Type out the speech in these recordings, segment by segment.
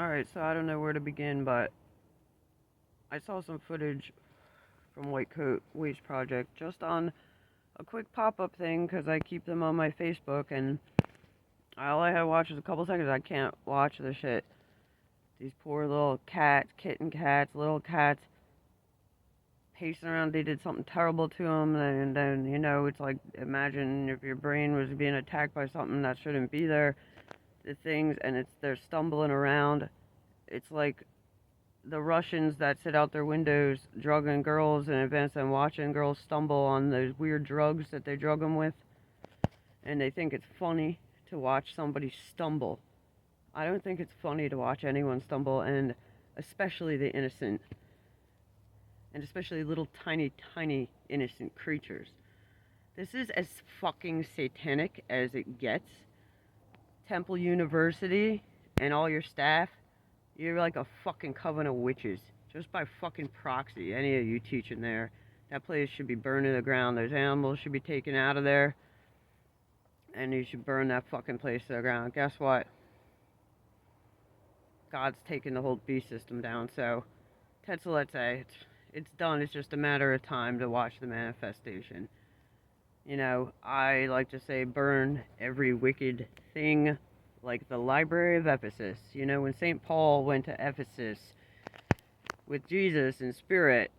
Alright, so I don't know where to begin, but I saw some footage from White Coat Waste Project just on a quick pop-up thing because I keep them on my Facebook, and all I had to watch was a couple seconds. I can't watch the shit. These poor little cats, kitten cats, little cats, pacing around. They did something terrible to them, and then, it's like, imagine if your brain was being attacked by something that shouldn't be there. The things, and they're stumbling around. It's like the Russians that sit out their windows drugging girls in advance and watching girls stumble on those weird drugs that they drug them with, and they think it's funny to watch somebody stumble. I don't think it's funny to watch anyone stumble, and especially the innocent, and especially little tiny, tiny innocent creatures. This is as fucking satanic as it gets. Temple University and all your staff, you're like a fucking coven of witches. Just by fucking proxy, any of you teaching there. That place should be burned to the ground. Those animals should be taken out of there. And you should burn that fucking place to the ground. Guess what? God's taking the whole beast system down, so Tetzelete, it's done. It's just a matter of time to watch the manifestation. I like to say burn every wicked thing, like the Library of Ephesus. When St. Paul went to Ephesus with Jesus in spirit,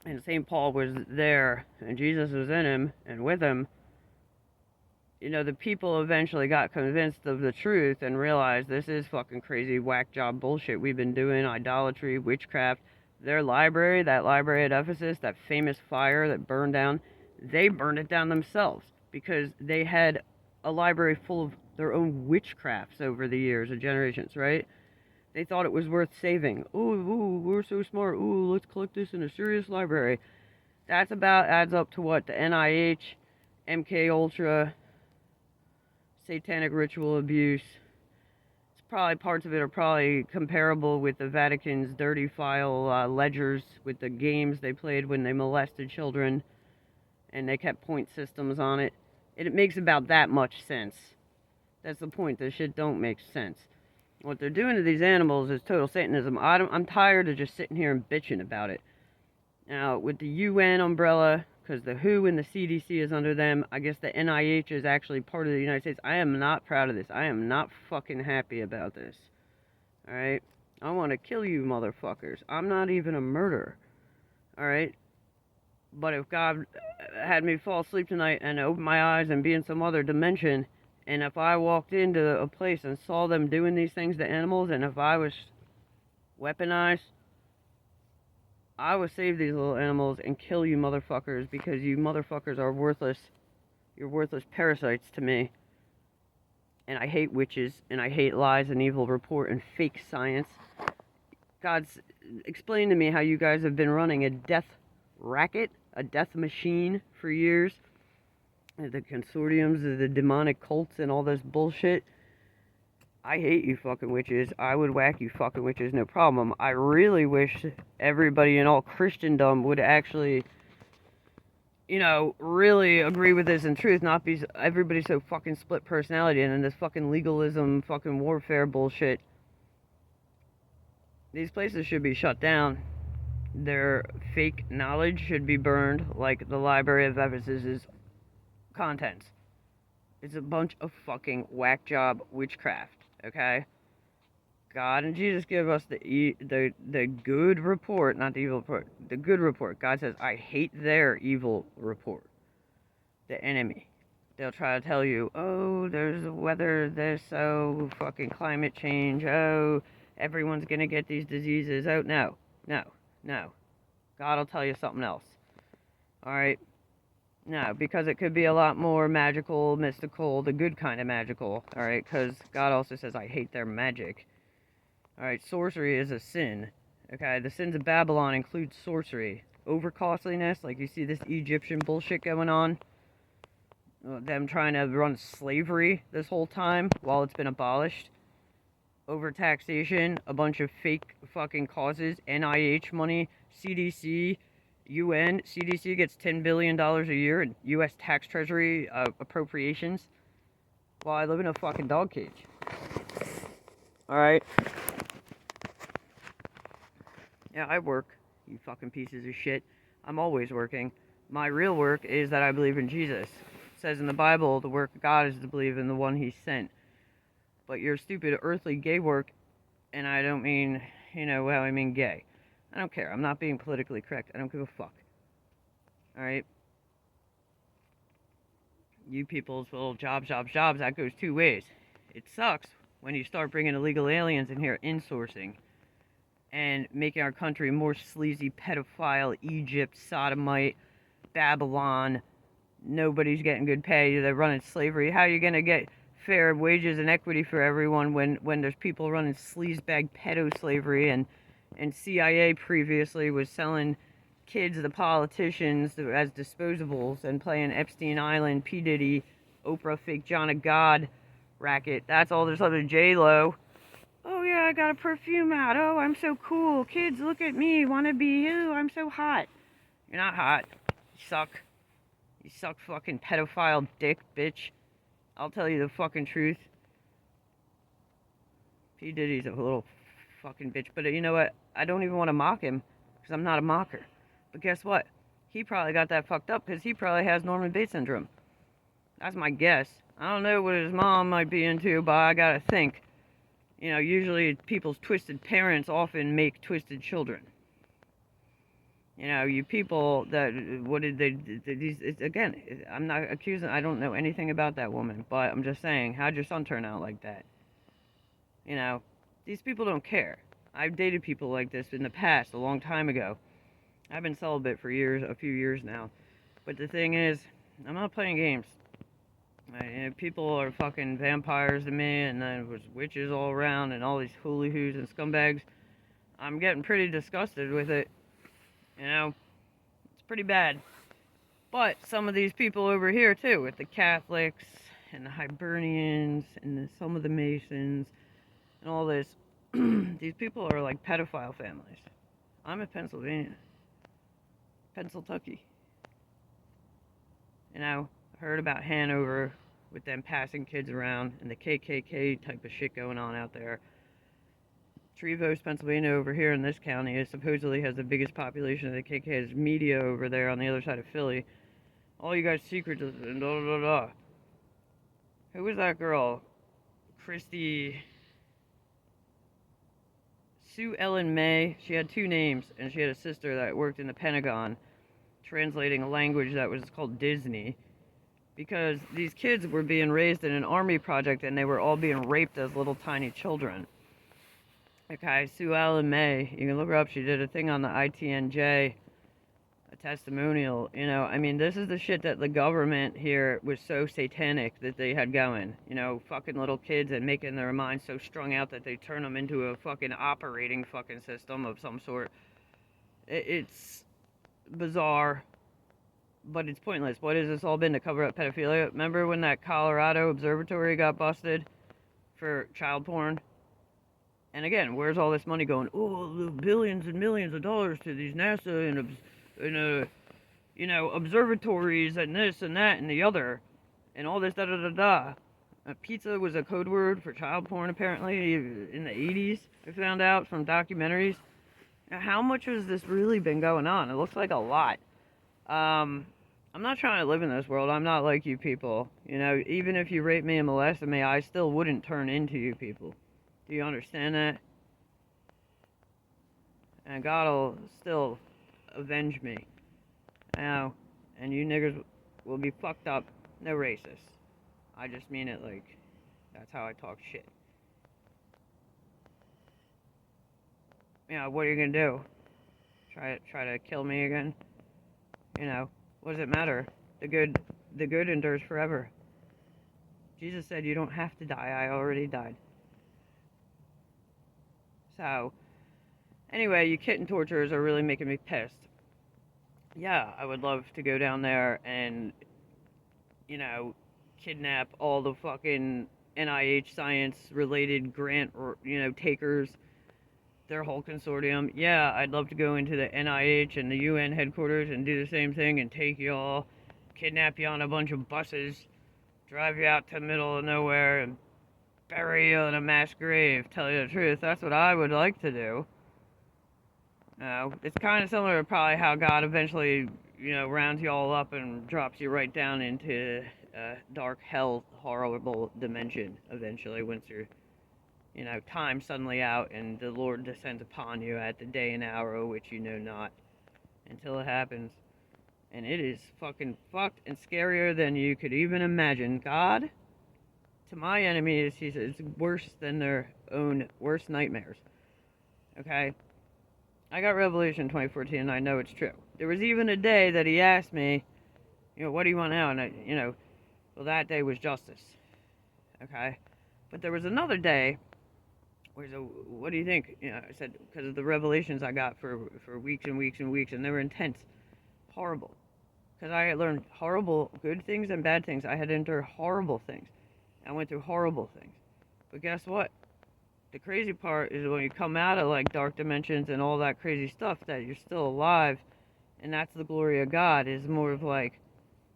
and St. Paul was there, and Jesus was in him and with him, the people eventually got convinced of the truth and realized this is fucking crazy whack job bullshit we've been doing, idolatry, witchcraft. Their library, that library at Ephesus, that famous fire that burned down, they burned it down themselves because they had a library full of their own witchcrafts over the years and generations, right? They thought it was worth saving. Ooh, we're so smart. Ooh, let's collect this in a serious library. That's about adds up to what? The NIH, MK Ultra, satanic ritual abuse. It's probably parts of it are probably comparable with the Vatican's dirty file ledgers with the games they played when they molested children, and they kept point systems on it. It makes about that much sense. That's the point. This shit don't make sense. What they're doing to these animals is total Satanism. I'm tired of just sitting here and bitching about it. Now, with the UN umbrella, because the WHO and the CDC is under them, I guess the NIH is actually part of the United States. I am not proud of this. I am not fucking happy about this. Alright? I want to kill you motherfuckers. I'm not even a murderer. Alright? But if God had me fall asleep tonight and open my eyes and be in some other dimension, and if I walked into a place and saw them doing these things to animals, and if I was weaponized, I would save these little animals and kill you motherfuckers, because you motherfuckers are worthless. You're worthless parasites to me. And I hate witches, and I hate lies and evil report and fake science. God's explained to me how you guys have been running a death racket, a death machine for years. The consortiums of the demonic cults and all this bullshit. I hate you fucking witches. I would whack you fucking witches, no problem. I really wish everybody in all Christendom would actually, really agree with this in truth, not be everybody so fucking split personality and in this fucking legalism, fucking warfare bullshit. These places should be shut down. Their fake knowledge should be burned, like the Library of Ephesus's contents. It's a bunch of fucking whack job witchcraft, okay? God and Jesus give us the good report, not the evil report. The good report. God says, I hate their evil report. The enemy. They'll try to tell you, oh, there's weather, there's fucking climate change, oh, everyone's gonna get these diseases, oh, no. God will tell you something else. Alright? No, because it could be a lot more magical, mystical, the good kind of magical, alright? Because God also says, I hate their magic. Alright, sorcery is a sin, okay? The sins of Babylon include sorcery. Over-costliness, like you see this Egyptian bullshit going on. Them trying to run slavery this whole time while it's been abolished. Overtaxation, a bunch of fake fucking causes, NIH money, CDC, UN, CDC gets $10 billion a year in U.S. tax treasury appropriations while I live in a fucking dog cage. Alright? Yeah, I work, you fucking pieces of shit. I'm always working. My real work is that I believe in Jesus. It says in the Bible, the work of God is to believe in the one he sent. But your stupid earthly gay work, and I don't mean, well, I mean gay. I don't care. I'm not being politically correct. I don't give a fuck. Alright? You people's little jobs, that goes two ways. It sucks when you start bringing illegal aliens in here, insourcing, and making our country more sleazy, pedophile, Egypt, sodomite, Babylon. Nobody's getting good pay. They're running slavery. How are you going to get fair wages and equity for everyone when there's people running sleazebag pedo slavery and CIA previously was selling kids to politicians as disposables and playing Epstein Island, P. Diddy, Oprah, fake John of God, Racket. That's all there's other J-Lo. Oh yeah, I got a perfume out. Oh, I'm so cool. Kids, look at me. Want to be you. I'm so hot. You're not hot. You suck. You suck, fucking pedophile dick, bitch. I'll tell you the fucking truth. P. Diddy's a little fucking bitch. But you know what? I don't even want to mock him because I'm not a mocker. But guess what? He probably got that fucked up because he probably has Norman Bates syndrome. That's my guess. I don't know what his mom might be into, but I gotta think. Usually people's twisted parents often make twisted children. You people that, what did they, these, again, I'm not accusing, I don't know anything about that woman, but I'm just saying, how'd your son turn out like that? These people don't care. I've dated people like this in the past, a long time ago. I've been celibate for a few years now. But the thing is, I'm not playing games. People are fucking vampires to me, and then there's witches all around, and all these hooly-hoos and scumbags. I'm getting pretty disgusted with it. It's pretty bad. But some of these people over here, too, with the Catholics, and the Hibernians, and some of the Masons, and all this, these people are like pedophile families. I'm in Pennsylvania. Pennsyltucky. Heard about Hanover with them passing kids around and the KKK type of shit going on out there. Trevose, Pennsylvania, over here in this county, it supposedly has the biggest population of the KKK. There's media over there on the other side of Philly. All you guys secrets and da da da. Who was that girl? Sue Ellen May. She had two names, and she had a sister that worked in the Pentagon translating a language that was called Disney, because these kids were being raised in an army project and they were all being raped as little tiny children. Okay, Sue Ellen May, you can look her up. She did a thing on the ITNJ, a testimonial. This is the shit that the government here was so satanic that they had going. Fucking little kids and making their minds so strung out that they turn them into a fucking operating fucking system of some sort. It's bizarre, but it's pointless. What has this all been, to cover up pedophilia? Remember when that Colorado observatory got busted for child porn? And again, where's all this money going? Oh, the billions and millions of dollars to these NASA and observatories and this and that and the other, and all this da da da da. Pizza was a code word for child porn, apparently, in the 80s. I found out from documentaries. Now, how much has this really been going on? It looks like a lot. I'm not trying to live in this world. I'm not like you people. Even if you raped me and molested me, I still wouldn't turn into you people. Do you understand that? And God will still avenge me. And you niggers will be fucked up. No racist. I just mean it like, that's how I talk shit. What are you gonna do? Try to kill me again? What does it matter? The good endures forever. Jesus said you don't have to die. I already died. So, anyway, you kitten torturers are really making me pissed. Yeah, I would love to go down there and, kidnap all the fucking NIH science-related grant, takers, their whole consortium. Yeah, I'd love to go into the NIH and the UN headquarters and do the same thing and take y'all, kidnap you on a bunch of buses, drive you out to the middle of nowhere, and bury you in a mass grave. Tell you the truth, that's what I would like to do. It's kind of similar to probably how God eventually, rounds you all up and drops you right down into dark hell, horrible dimension eventually once you're, time suddenly out and the Lord descends upon you at the day and hour which you know not until it happens. And it is fucking fucked and scarier than you could even imagine. God, to my enemies, he says, it's worse than their own worst nightmares. Okay? I got Revelation 2014 and I know it's true. There was even a day that he asked me, what do you want now? And well, that day was justice. Okay? But there was another day where, so, what do you think? I said, because of the revelations I got for weeks and weeks and weeks, and they were intense. Horrible. Because I had learned horrible, good things and bad things. I had endured horrible things. I went through horrible things. But guess what? The crazy part is when you come out of like dark dimensions and all that crazy stuff, that you're still alive, and that's the glory of God, is more of like,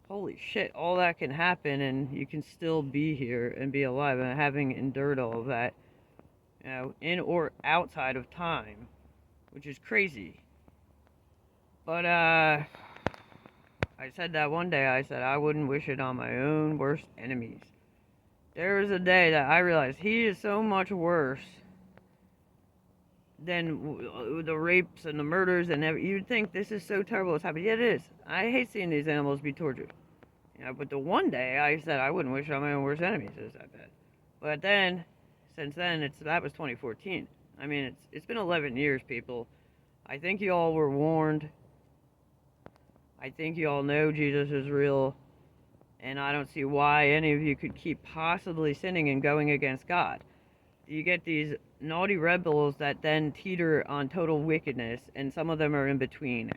holy shit, all that can happen and you can still be here and be alive, and having endured all of that, in or outside of time, which is crazy. But I said that one day, I said I wouldn't wish it on my own worst enemies. There was a day that I realized he is so much worse than the rapes and the murders and you'd think this is so terrible what's happening. Yeah, it is. I hate seeing these animals be tortured. But the one day I said I wouldn't wish on my own worst enemies. Is that bad? But then, since then, that was 2014. I mean, it's been 11 years, people. I think you all were warned. I think you all know Jesus is real. And I don't see why any of you could keep possibly sinning and going against God. You get these naughty rebels that then teeter on total wickedness, and some of them are in between.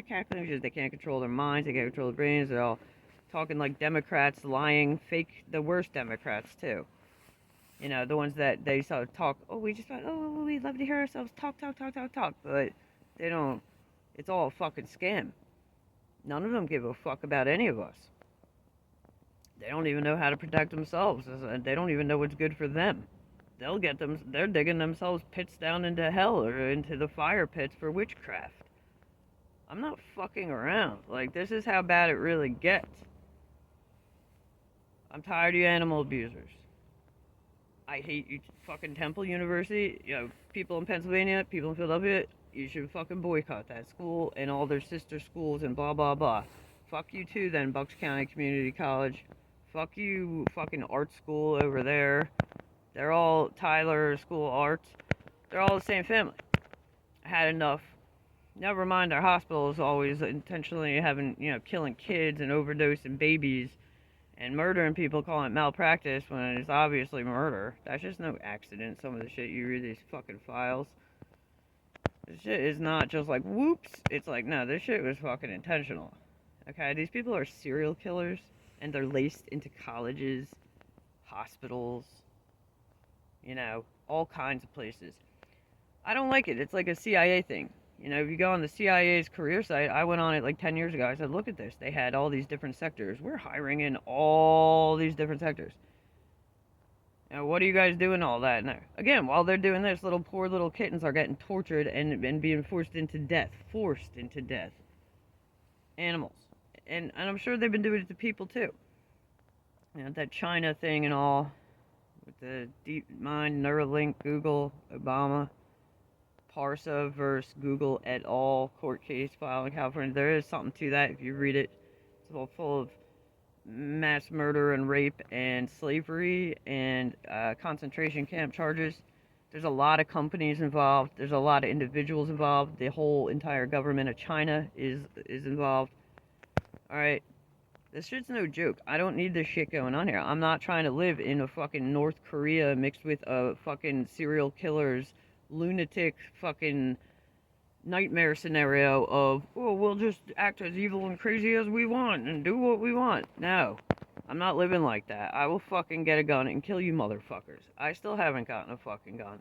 Calculations, they can't control their minds, they can't control their brains, they're all talking like Democrats, lying, fake, the worst Democrats too. The ones that they sort of talk, we love to hear ourselves talk, but they don't, it's all a fucking scam. None of them give a fuck about any of us. They don't even know how to protect themselves. They don't even know what's good for them. They're digging themselves pits down into hell or into the fire pits for witchcraft. I'm not fucking around. Like, this is how bad it really gets. I'm tired of you animal abusers. I hate you fucking Temple University. People in Pennsylvania, people in Philadelphia, you should fucking boycott that school and all their sister schools and blah, blah, blah. Fuck you too then, Bucks County Community College. Fuck you, fucking art school over there. They're all Tyler School of Arts. They're all the same family. I had enough. Never mind, our hospital is always intentionally killing kids and overdosing babies and murdering people, calling it malpractice when it's obviously murder. That's just no accident, some of the shit you read these fucking files. This shit is not just like, whoops. It's like, no, this shit was fucking intentional. Okay, these people are serial killers, and they're laced into colleges, hospitals, all kinds of places. I don't like it. It's like a CIA thing. If you go on the CIA's career site, I went on it like 10 years ago. I said, look at this. They had all these different sectors. We're hiring in all these different sectors. What are you guys doing all that? Now, again, while they're doing this, poor little kittens are getting tortured and being forced into death. Animals. And I'm sure they've been doing it to people too. That China thing and all. With the DeepMind, Neuralink, Google, Obama, Parsa versus Google et al. Court case filed in California. There is something to that if you read it. It's all full of mass murder and rape and slavery and concentration camp charges. There's a lot of companies involved. There's a lot of individuals involved. The whole entire government of China is involved. Alright. This shit's no joke. I don't need this shit going on here. I'm not trying to live in a fucking North Korea mixed with a fucking serial killers, lunatic fucking nightmare scenario of, we'll just act as evil and crazy as we want and do what we want. No. I'm not living like that. I will fucking get a gun and kill you motherfuckers. I still haven't gotten a fucking gun.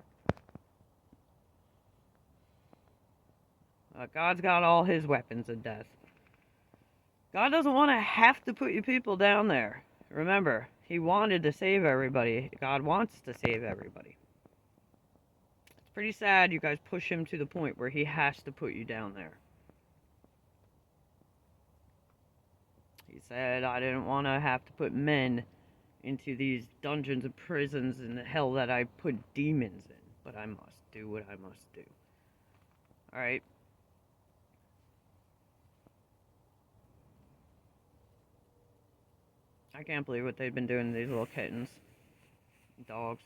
God's got all his weapons of death. God doesn't want to have to put you people down there. Remember, he wanted to save everybody. God wants to save everybody. It's Pretty sad you guys push him to the point where he has to put you down there. He said, I didn't want to have to put men into these dungeons and prisons and the hell that I put demons in, but I must do what I must do. Alright. I can't believe what they've been doing to these little kittens. Dogs.